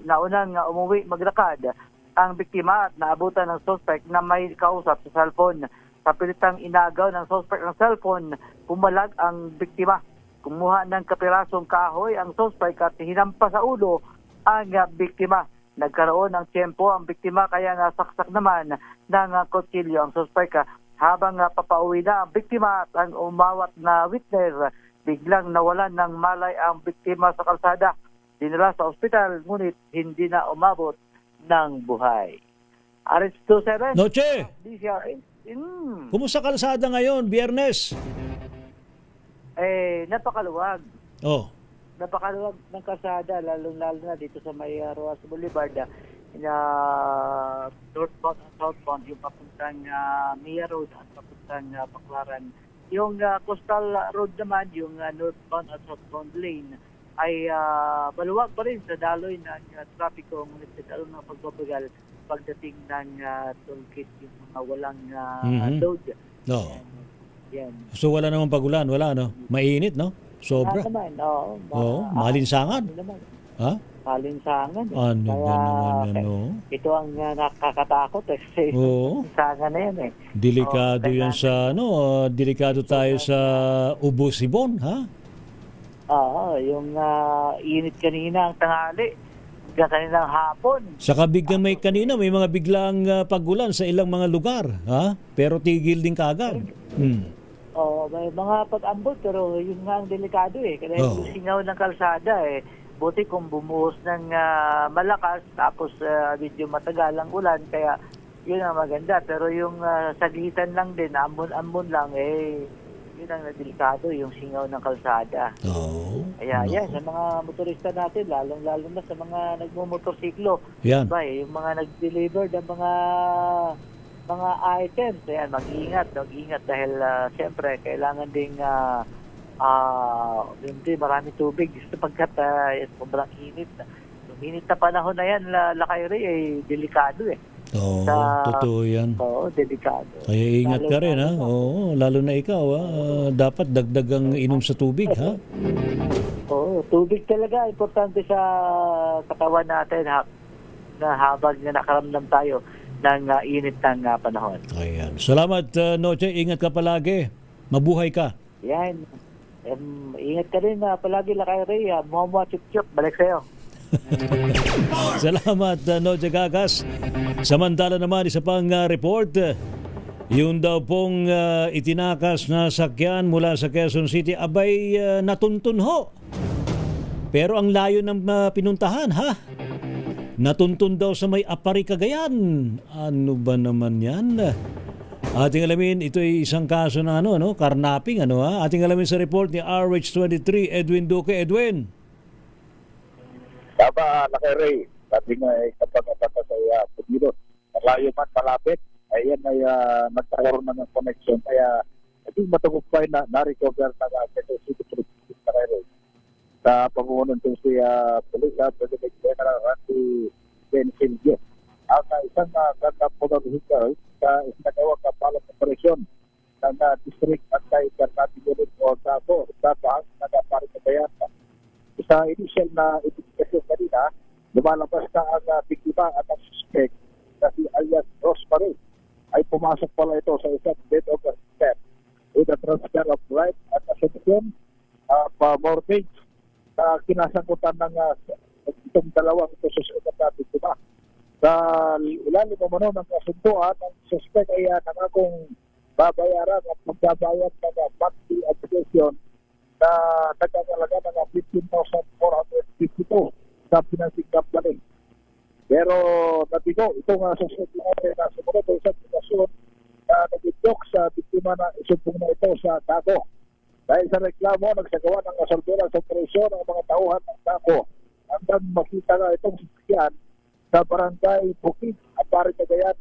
naunang umuwi maglakad ang biktima at naabutan ng suspect na may kausap sa cellphone. Sa pilitang inagaw ng suspect ng cellphone, pumalag ang biktima. Kumuha ng kapirasong kahoy ang suspect at hinampas sa ulo ang biktima. Nagkaroon ng tiyempo ang biktima kaya nasaksak naman ng kutsilyo ang suspect. Habang papauwi na ang biktima at ang umawat na witness, biglang nawalan ng malay ang biktima sa kalsada. Dinala sa ospital, ngunit hindi na umabot ng buhay. RS27. Noche! DCRH. Kumusta kalsada ngayon, Biyernes? Napakaluwag. Oh. Napakaluwag ng kalsada, lalo na dito sa may Roas Boulevard. Northbound at southbound, yung papuntang Mia Road at papuntang Baclaran. Yung coastal road naman, yung northbound at southbound lane, ay maluwag pa rin sa daloy ng trapiko, ngunit nagkaroon ng pagbabagal pagdating ng tollgate, yung mga walang load. No. Yan. So wala namang pagulan, wala, no? Mainit, no? Sobra. Naman, malinsangan. Ha? Malinsangan. Ano ba naman yan, no? Ito ang nakakatakot kasi linsangan na yan eh. Delikado yan sa, delikado tayo sa Ubo-Sibon, ha? Yung init kanina ang tanghali, kaninang hapon. Saka biglang may mga biglang pagulan sa ilang mga lugar, ha? Pero tigil din kaagad. May mga pag-ambot pero yun nga ang delikado eh. Kaya yung singaw ng kalsada eh. Buti kung bumuhos ng malakas tapos medyo matagal ang ulan kaya yun ang maganda. Pero yung saglitan lang din, ambon-ambon lang yun ang delikado, yung singaw ng kalsada. Kaya yan, sa mga motorista natin, lalong-lalo na sa mga nagmumotorsiklo. Yan. Yung mga nag-deliver ng mga items, ayan, mag-iingat dahil siyempre kailangan ding marami tubig sapagkat sobrang init. Yung init na panahon na yan, Lakay Ray, ay delikado eh. Totoo yan. Delikado. Kaya ingat ka rin, ha? Lalo na ikaw, ha? Dapat dagdag ang inom sa tubig, ha? Tubig talaga importante sa katawan natin na habang nakaramdam tayo ng init ng panahon. Ayan. Salamat, Noche. Ingat ka palagi. Mabuhay ka. Yan. Ingat ka rin palagi, Lakay Ray. Muha chup-chup. Balik sa'yo. Salamat, Noche Gagas. Samantala naman, isa pang report. Yung daw pong itinakas na sakyan mula sa Quezon City, abay natuntun ho. Pero ang layo ng pinuntahan, ha? Natuntun daw sa may Apari, Cagayan. Ano ba naman yan? Ating alamin, ito ay isang kaso na karnaping, ha? Ating alamin sa report ni RH23, Edwin Duque. Edwin. Tama, Lakay Ray. Sabi nga kapag sa Pagilot, malayo man malapit, ayan ay nagkaroon na ng connection. Kaya hindi matagumpay na na-recover na Quezon City Police, Lakay Ray. Sa pamumunan ng si Police President General Randy Bensilvio. Ang isang ganda motor vehicle sa isinagawang kapalang operasyon ng District Anti-Carnatic Unit o DAPO, ang nag-Apari Cagayan. Sa initial na investigation kanina, lumalabas na ang biktima at ang suspect na si alias Rosemary ay pumasok pala ito sa isang bed of step with a transfer of right at assumption of mortgage na kinasangkutan ng itong dalawang susunod na biktima. Sa ilalim mo ng kasunduan, ang suspect ay nangakong babayaran at magbabayad ng monthly obligation na nagkakalaga ng 15,452 sa financing company. Pero nabigo, itong susunod na sumunod sa isang sitwasyon na nag-idyok sa biktima na isumpong na ito sa Tago. Dahil sa reklamo, nagsagawa ng surveillance operasyon ng mga tauhan ng dako hanggang makita na itong sasakyan sa barangay Bukid, Apari, Cagayan.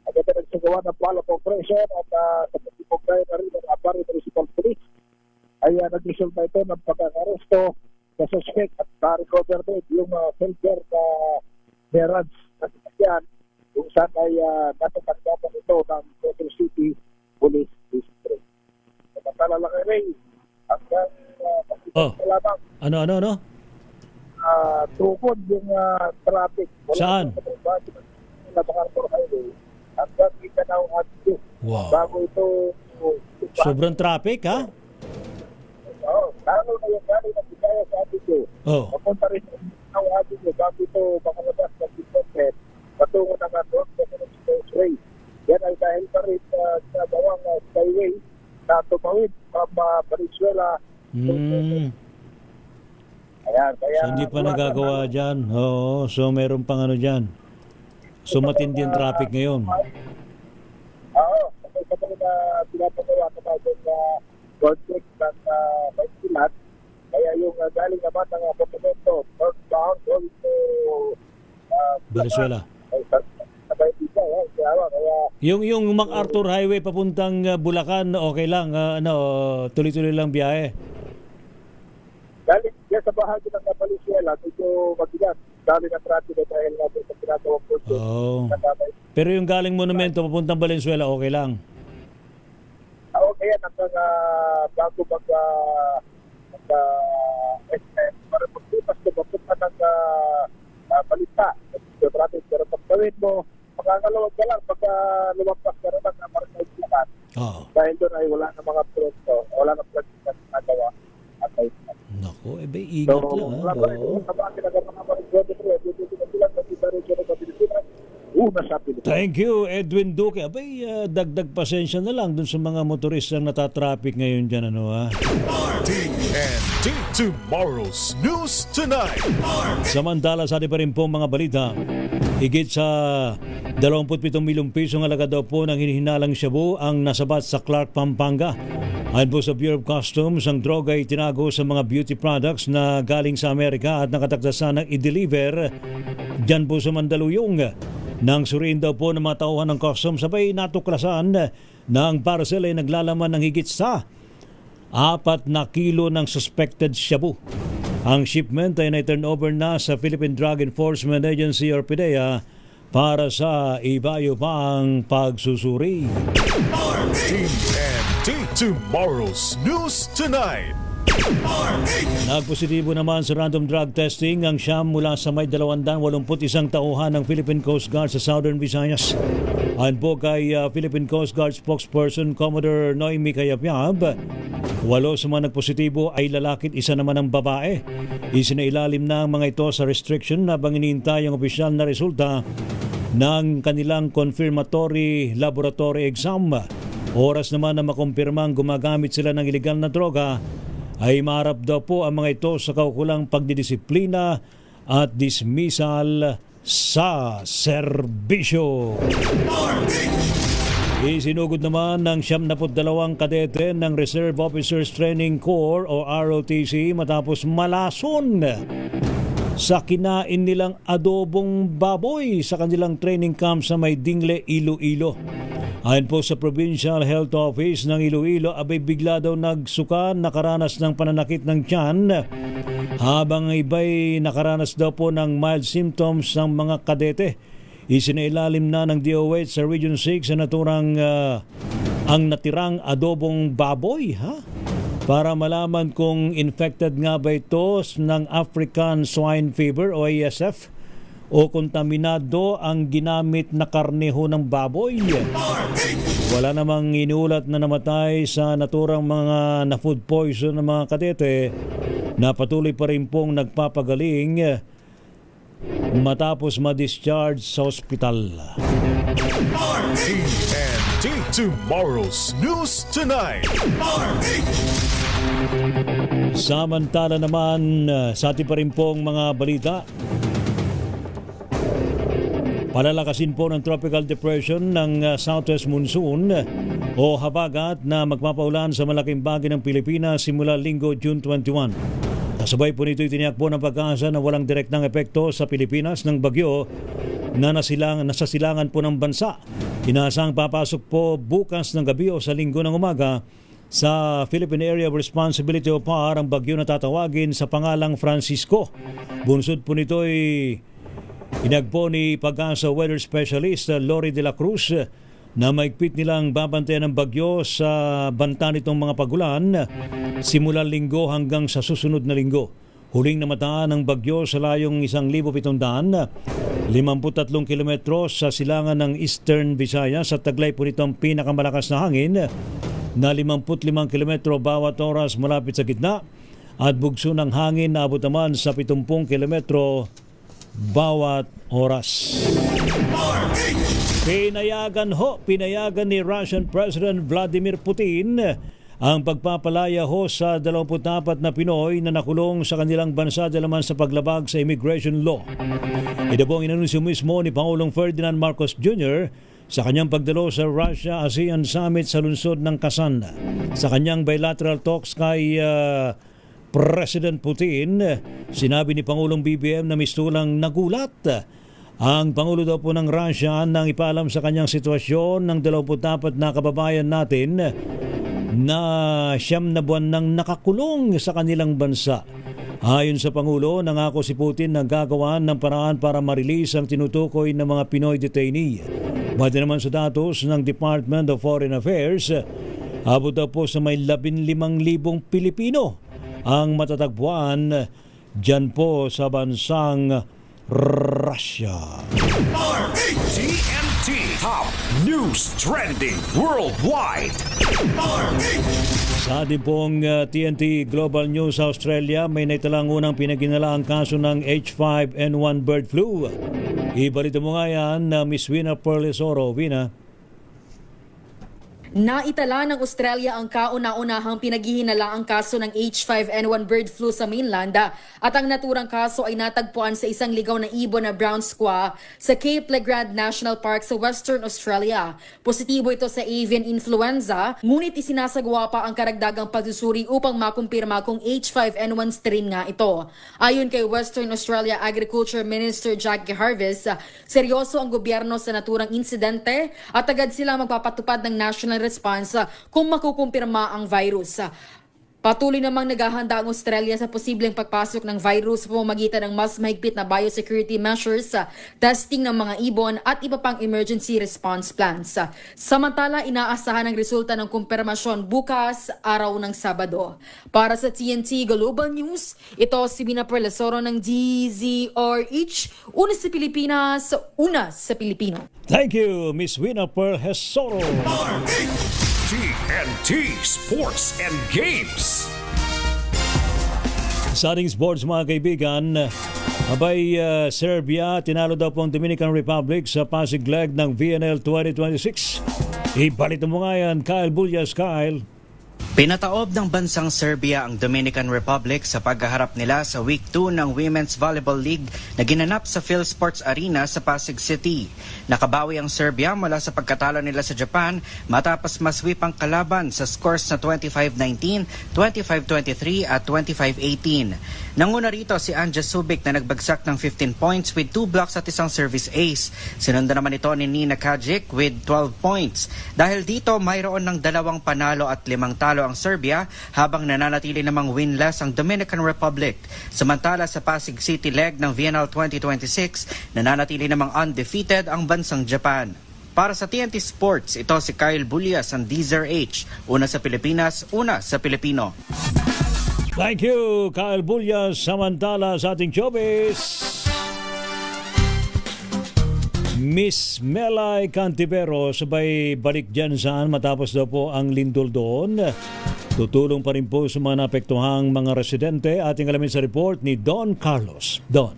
Agad na nagsagawa ng follow-up operation at sa pagkipugay na rin ng Apari Municipal Police ay nag-resulta ito ng pag-aresto sa suspect at na-recover din yung silver na Merage na sasakyan kung saan ay natatagdapan ito ng Quezon City Police District. Samantala lang Ray, hanggang lamang Ano? tukod yung traffic. Saan? Sa MacArthur Highway hanggang Mindanao Avenue. Wow. Bago ito Sobrang traffic, ha? lalo na yung galing ng Bigaya sa Avenue. Papunta rin ng Mindanao Avenue bago ito makalabas ng Discontent patungo ng North Quezon Expressway. Yan ay dahil pa rin sa bawang skyway na tumawid from Valenzuela. Kaya So, hindi pa nagagawa dyan. Oo, so meron pang ano dyan. So matindi ang traffic ngayon. Oo, kasi kapag na pinapagawa naman yung project ng Maynila, kaya yung galing naman ng Cotabato, northbound, going to Venezuela. Sabay dito, kaya Yung MacArthur Highway papuntang Bulacan, okay lang. Tuloy-tuloy lang biyahe. galing yan sa bahagi ng Valenzuela, medyo mabigat. Dali ng traffic dahil natin sa pinatawang project. Oh. Pero yung galing monumento papuntang Valenzuela, okay lang. Okay yan, hanggang bago SM, para magpupas ko, mapunta ng balita. Yung traffic, pero pagkawin mo, makakalawag ka lang pagka lumampas ka naman na Marikay Bulacan. Dahil doon ay wala na mga proyekto, wala na proyekto na nagawa. Naku, ingat lang. Thank you, Edwin Duque. Abay, dagdag pasensya na lang dun sa mga motoristang natatraffic ngayon dyan, TNT Tomorrow's News Tonight. Samantala, sa atin pa rin po mga balita, higit sa 27 milyong pisong halaga daw po ng hinihinalang shabu ang nasabat sa Clark, Pampanga. Ayon po sa Bureau of Customs, ang droga ay tinago sa mga beauty products na galing sa Amerika at nakatakdasan ng i-deliver dyan po sa Mandaluyong. Nang suriin daw po ng mga tauhan ng customs, sabay natuklasan na ang parcel ay naglalaman ng higit sa 4 na kilo ng suspected shabu. Ang shipment ay na-turn over na sa Philippine Drug Enforcement Agency or PDEA para sa ibayo pang pagsusuri. TNT Tomorrow's News Tonight. Nagpositibo naman sa random drug testing ang siyam mula sa may 281 tauhan ng Philippine Coast Guard sa Southern Visayas. Ayon po kay Philippine Coast Guard spokesperson Commodore Noemi Cayabyab, 8 sa mga nagpositibo ay lalaki at 1 naman ang babae. Isinailalim na ang mga ito sa restriction na hinihintay ang opisyal na resulta ng kanilang confirmatory laboratory exam. Oras naman na makumpirmang gumagamit sila ng ilegal na droga, ay maharap daw po ang mga ito sa kaukulang pagdidisiplina at dismissal sa serbisyo. Isinugod naman ng 72 kadete ng Reserve Officers Training Corps o ROTC matapos malason sa kinain nilang adobong baboy sa kanilang training camp sa may Dingle, Iloilo. Ayon po sa Provincial Health Office ng Iloilo, abay bigla daw nagsuka, nakaranas ng pananakit ng tiyan, habang iba'y nakaranas daw po ng mild symptoms ng mga kadete. Isinailalim na ng DOH sa Region 6 sa naturang ang natirang adobong baboy, para malaman kung infected nga ba ito ng African Swine Fever o ASF o kontaminado ang ginamit na karneho ng baboy. Wala namang inulat na namatay sa naturang mga na-food poison ng mga kadete na patuloy pa rin pong nagpapagaling matapos ma-discharge sa ospital. TNT Tomorrow's News Tonight. Samantala naman sa ating pa rin pong mga balita, Palalakasin po ng tropical depression ng southwest monsoon o habagat na magpapaulan sa malaking bahagi ng Pilipinas simula Linggo, June 21. Kasabay po nito itiniyak po ng pag-asa na walang direktang epekto sa Pilipinas ng bagyo na nasasilangan po ng bansa. Inaasang papasok po bukas ng gabi o sa Linggo ng umaga sa Philippine Area of Responsibility o PAR ang bagyo na tatawagin sa pangalang Francisco. Bunsod po nito ay inagpo ni Pag-asa Weather Specialist Lori de la Cruz na maigpit nilang babantayan ng bagyo sa banta nitong mga pagulan simula Linggo hanggang sa susunod na Linggo. Huling namataan ng bagyo sa layong 1,753 kilometro sa silangan ng Eastern Visayas at taglay po nito ang pinakamalakas na hangin na 55 kilometro bawat oras malapit sa gitna at bugso ng hangin na abot naman sa 70 kilometro bawat oras. Pinayagan ni Russian President Vladimir Putin ang pagpapalaya sa 24 na Pinoy na nakulong sa kanilang bansa dahil naman sa paglabag sa immigration law. Ito po ang inanunsyo mismo ni Pangulong Ferdinand Marcos Jr. sa kanyang pagdalo sa Russia-ASEAN Summit sa lungsod ng Kazan. Sa kanyang bilateral talks kay President Putin, sinabi ni Pangulong BBM na mistulang nagulat ang Pangulo daw po ng Russia nang ipaalam sa kanyang sitwasyon ng 24 na kababayan natin na 9 na buwan nang nakakulong sa kanilang bansa. Ayon sa Pangulo, nangako si Putin na gagawan ng paraan para ma-release ang tinutukoy ng mga Pinoy detainee. Bati naman sa datos ng Department of Foreign Affairs, abot daw po sa may 15,000 Pilipino ang matatagpuan dyan po sa bansang Russia. TNT Top News Trending Worldwide. Sa ating pong TNT Global News Australia, may naitalang unang pinaginalaang kaso ng H5N1 bird flu. Ibalita mo nga yan, Miss Wina Perlesoro. Wina. Naitala ng Australia ang kauna-unahang pinaghihinalaang kaso ng H5N1 bird flu sa mainland at ang naturang kaso ay natagpuan sa isang ligaw na ibon na brown squaw sa Cape Legrand National Park sa Western Australia. Positibo ito sa avian influenza, ngunit isinasagawa pa ang karagdagang pagsusuri upang makumpirma kung H5N1 strain nga ito. Ayon kay Western Australia Agriculture Minister Jackie Harvis, seryoso ang gobyerno sa naturang insidente at agad sila magpapatupad ng national response kung makukumpirma ang virus. Patuloy namang naghahanda ang Australia sa posibleng pagpasok ng virus sa pamamagitan ng mas mahigpit na biosecurity measures, testing ng mga ibon at iba pang emergency response plans. Samantala, inaasahan ang resulta ng kumpirmasyon bukas, araw ng Sabado. Para sa TNT Global News, ito si Wina Perlesoro ng DZRH, una sa Pilipinas, una sa Pilipino. Thank you, Miss Wina Perlesoro. TNT Sports and Games. Sa ating sports mga kaibigan, Serbia tinalo daw po ang Dominican Republic sa Pasig leg ng VNL 2026. Ibalit mo nga yan, Kyle Bullias. Kyle. Pinataob ng bansang Serbia ang Dominican Republic sa paghaharap nila sa Week 2 ng Women's Volleyball League na ginanap sa PhilSports Arena sa Pasig City. Nakabawi ang Serbia mula sa pagkatalo nila sa Japan matapos masweep ang kalaban sa scores na 25-19, 25-23 at 25-18. Nanguna rito si Anja Subic na nagbagsak ng 15 points with 2 blocks at isang service ace. Sinundan naman ito ni Nina Kajic with 12 points. Dahil dito mayroon ng 2 panalo at 5 talo ang Serbia habang nananatili namang winless ang Dominican Republic. Samantala sa Pasig City leg ng VNL 2026, nananatili namang undefeated ang bansang Japan. Para sa TNT Sports, ito si Kyle Bullias ng DZRH. Una sa Pilipinas, una sa Pilipino. Thank you, Kyle Bullias. Samantala sa ating showbiz, Miss Melay Cantivero sabay balik dyan saan matapos daw po ang lindol doon. Tutulong pa rin po sa mga naapektuhang mga residente. Ating alamin sa report ni Don Carlos. Don.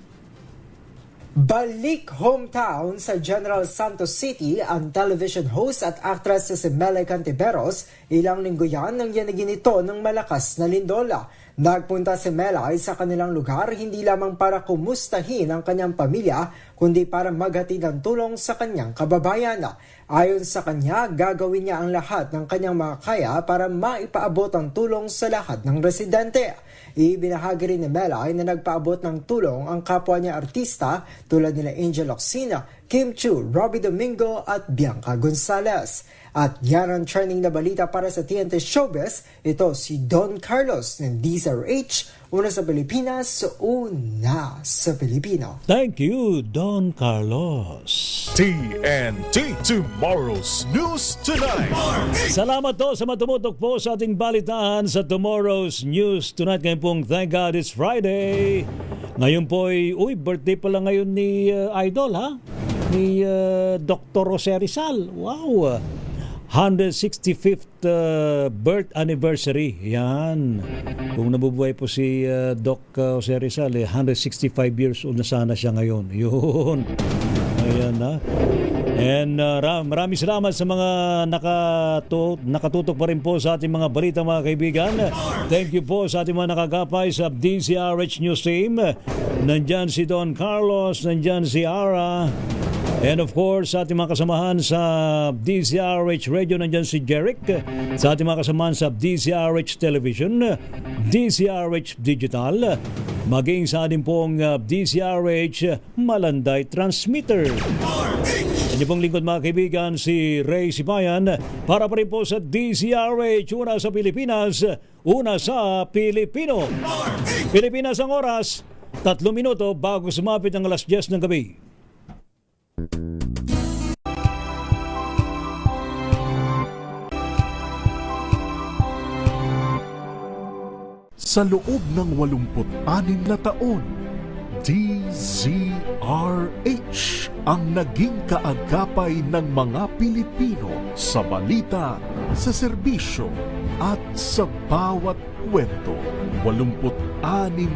Balik hometown sa General Santos City ang television host at actress si Melay Cantiveros. Ilang linggo yan nang yanagin ito ng malakas na lindola. Nagpunta si Melay sa kanilang lugar hindi lamang para kumustahin ang kanyang pamilya, kundi para maghatid ng tulong sa kanyang kababayan. Ayon sa kanya, gagawin niya ang lahat ng kanyang makakaya para maipaabot ang tulong sa lahat ng residente. Ibinahagi rin ni Melay na nagpaabot ng tulong ang kapwa niya artista tulad nila Angel Oxina, Kim Chu, Robbie Domingo at Bianca Gonzalez. At yan ang trending na balita para sa TNT Showbiz. Ito si Don Carlos ng DZRH, una sa Pilipinas, una sa Pilipino. Thank you, Don Carlos. TNT Tomorrow's News Tonight. Salamat to sa matumutok po sa ating balitaan sa Tomorrow's News Tonight. Ngayon pong thank God it's Friday. Ngayon po ay, birthday pala ngayon ni Idol, ha? Ni Dr. Jose Rizal. Wow! 165th birth anniversary. Yan. Kung nabubuhay po si Doc Jose Rizal, 165 years old na sana siya ngayon. Yun. Ayan na. And maraming salamat sa mga nakatutok pa rin po sa ating mga balita, mga kaibigan. Thank you po sa ating mga nakagapay sa DZRH News Team. Nandyan si Don Carlos, nandyan si Ara. And of course, sa ating mga kasamahan sa DZRH Radio, nandyan si Jeric. Sa ating mga kasamahan sa DZRH Television, DZRH Digital, maging sa ating pong DZRH Malanday Transmitter. Yan pong lingkod, mga kaibigan, si Ray Sibayan, para pa rin po sa DZRH, una sa Pilipinas, una sa Pilipino. Pilipinas ang oras, 3 minuto bago sumapit ang alas 10 ng gabi. Sa loob ng 86 na taon, DZRH ang naging kaagapay ng mga Pilipino sa balita, sa serbisyo at sa bawat kwento. 86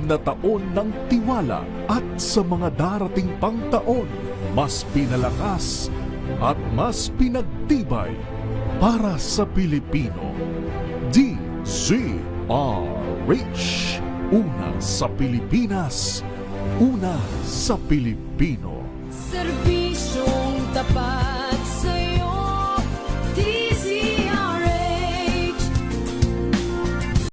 na taon ng tiwala at sa mga darating pang taon, mas pinalakas at mas pinagtibay para sa Pilipino. DZRH, una sa Pilipinas, una sa Pilipino. Serbisyong tapat